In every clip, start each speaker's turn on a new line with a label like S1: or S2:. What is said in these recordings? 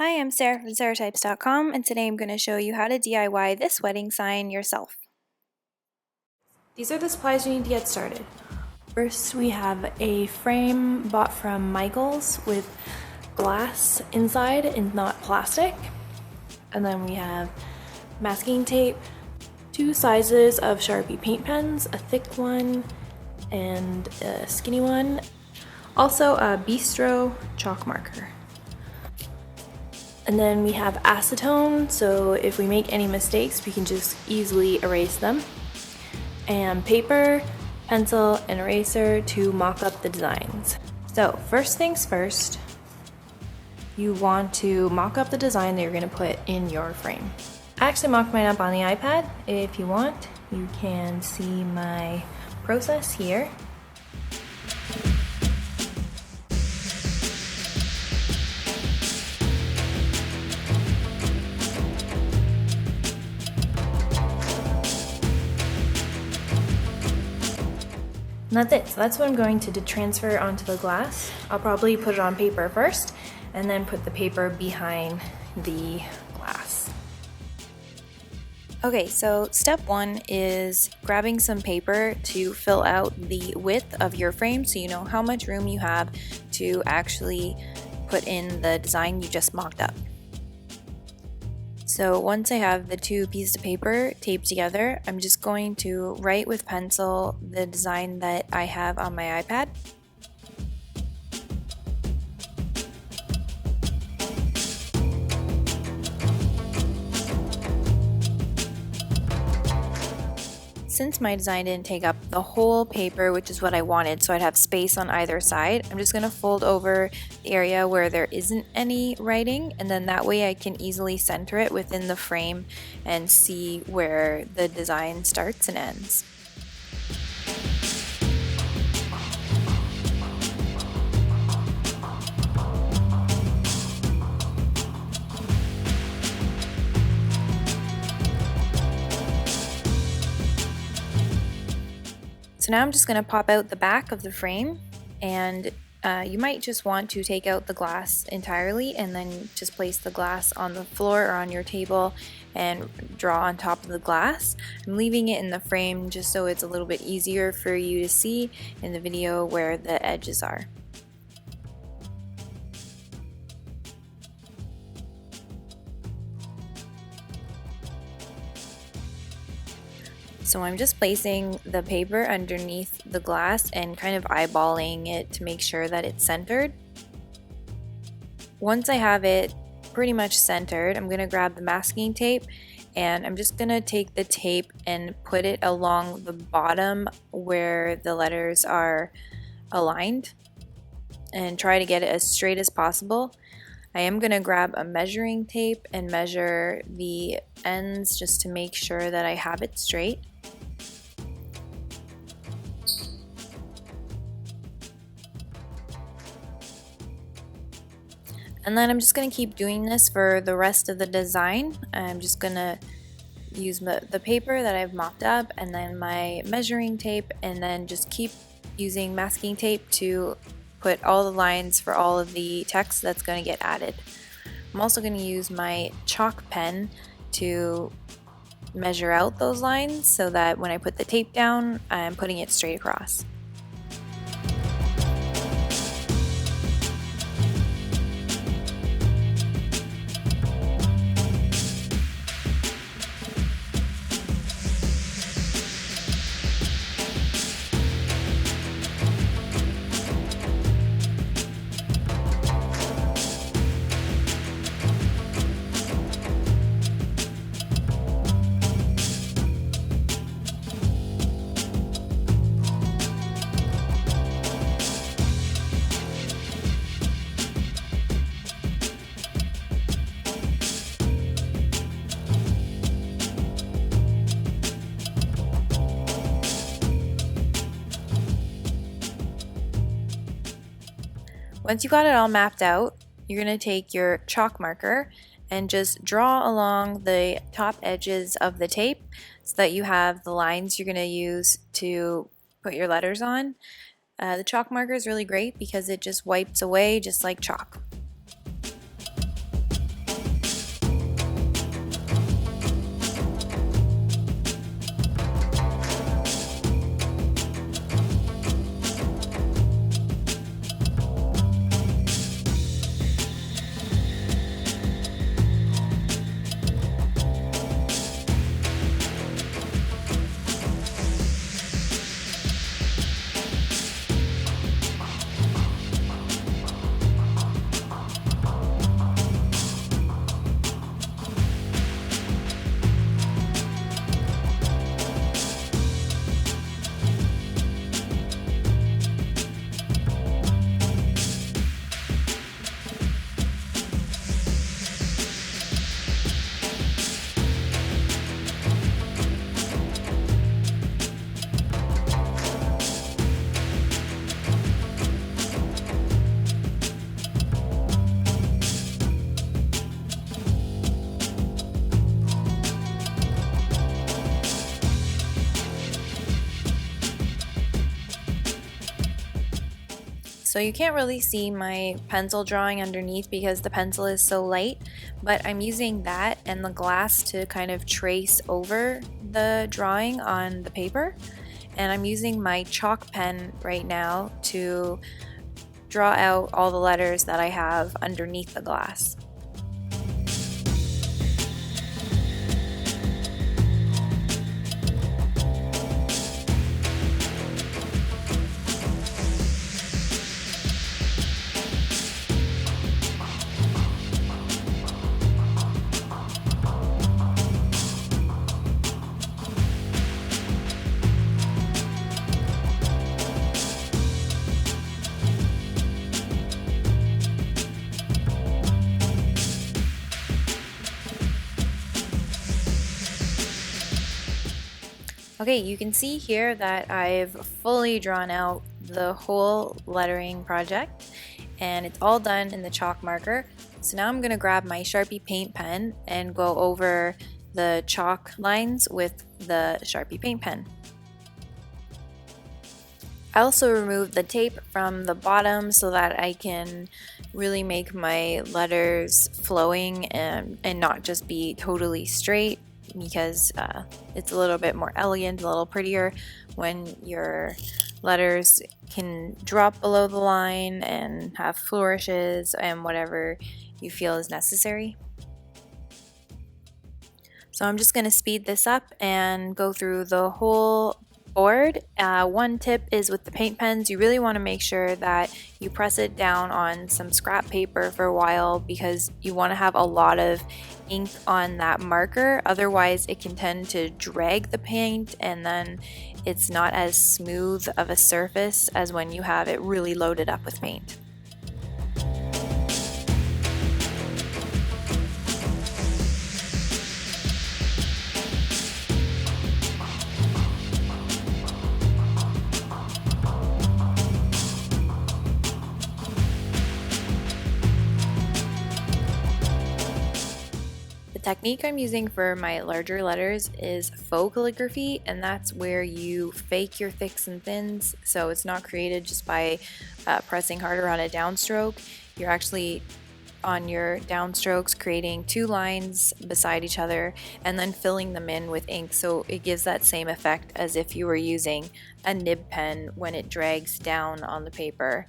S1: Hi, I'm Sarah from SarahTypes.com, and today I'm going to show you how to DIY this wedding sign yourself. These are the supplies you need to get started. First, we have a frame bought from Michael's with glass inside and not plastic. And then we have masking tape, 2 sizes of Sharpie paint pens, a thick one and a skinny one. Also a Bistro chalk marker. And then we have acetone, so if we make any mistakes, we can just easily erase them. And paper, pencil, and eraser to mock up the designs. So first things first, you want to mock up the design that you're going to put in your frame. I actually mocked mine up on the iPad. If you want, you can see my process here. And that's it. So that's what I'm going to transfer onto the glass. I'll probably put it on paper first and then put the paper behind the glass. Okay, so step 1 is grabbing some paper to fill out the width of your frame so you know how much room you have to actually put in the design you just mocked up. So once I have the 2 pieces of paper taped together, I'm just going to write with pencil the design that I have on my iPad. Since my design didn't take up the whole paper, which is what I wanted, so I'd have space on either side, I'm just going to fold over the area where there isn't any writing, and then that way I can easily center it within the frame and see where the design starts and ends. So now I'm just going to pop out the back of the frame, and you might just want to take out the glass entirely and then just place the glass on the floor or on your table and draw on top of the glass. I'm leaving it in the frame just so it's a little bit easier for you to see in the video where the edges are. So I'm just placing the paper underneath the glass and kind of eyeballing it to make sure that it's centered. Once I have it pretty much centered, I'm going to grab the masking tape and I'm just going to take the tape and put it along the bottom where the letters are aligned and try to get it as straight as possible. I am going to grab a measuring tape and measure the ends just to make sure that I have it straight. And then I'm just going to keep doing this for the rest of the design. I'm just going to use the paper that I've mocked up and then my measuring tape, and then just keep using masking tape to put all the lines for all of the text that's going to get added. I'm also going to use my chalk pen to measure out those lines so that when I put the tape down, I'm putting it straight across. Once you got it all mapped out, you're going to take your chalk marker and just draw along the top edges of the tape so that you have the lines you're going to use to put your letters on. The chalk marker is really great because it just wipes away just like chalk. So you can't really see my pencil drawing underneath because the pencil is so light, but I'm using that and the glass to kind of trace over the drawing on the paper. And I'm using my chalk pen right now to draw out all the letters that I have underneath the glass. Okay, you can see here that I've fully drawn out the whole lettering project and it's all done in the chalk marker. So now I'm going to grab my Sharpie paint pen and go over the chalk lines with the Sharpie paint pen. I also removed the tape from the bottom so that I can really make my letters flowing and not just be totally straight, because it's a little bit more elegant, a little prettier when your letters can drop below the line and have flourishes and whatever you feel is necessary. So I'm just going to speed this up and go through the whole board. One tip is with the paint pens, you really want to make sure that you press it down on some scrap paper for a while because you want to have a lot of ink on that marker, otherwise it can tend to drag the paint and then it's not as smooth of a surface as when you have it really loaded up with paint. The technique I'm using for my larger letters is faux calligraphy, and that's where you fake your thicks and thins, so it's not created just by pressing harder on a downstroke. You're actually on your downstrokes creating two lines beside each other and then filling them in with ink, so it gives that same effect as if you were using a nib pen when it drags down on the paper.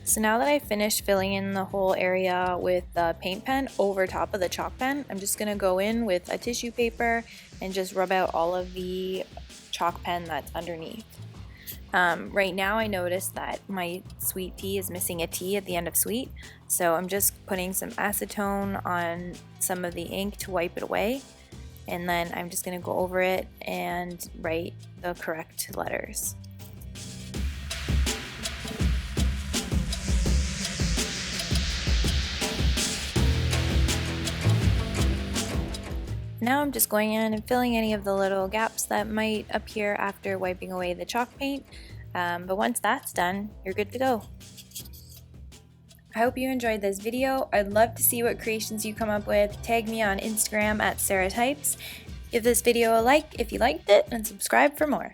S1: So now that I've finished filling in the whole area with the paint pen over top of the chalk pen, I'm just going to go in with a tissue paper and just rub out all of the chalk pen that's underneath. Right now I noticed that my sweet tea is missing a T at the end of sweet, so I'm just putting some acetone on some of the ink to wipe it away, and then I'm just going to go over it and write the correct letters. Now I'm just going in and filling any of the little gaps that might appear after wiping away the chalk paint, but once that's done, you're good to go. I hope you enjoyed this video. I'd love to see what creations you come up with. Tag me on Instagram at SarahTypes. Give this video a like if you liked it and subscribe for more.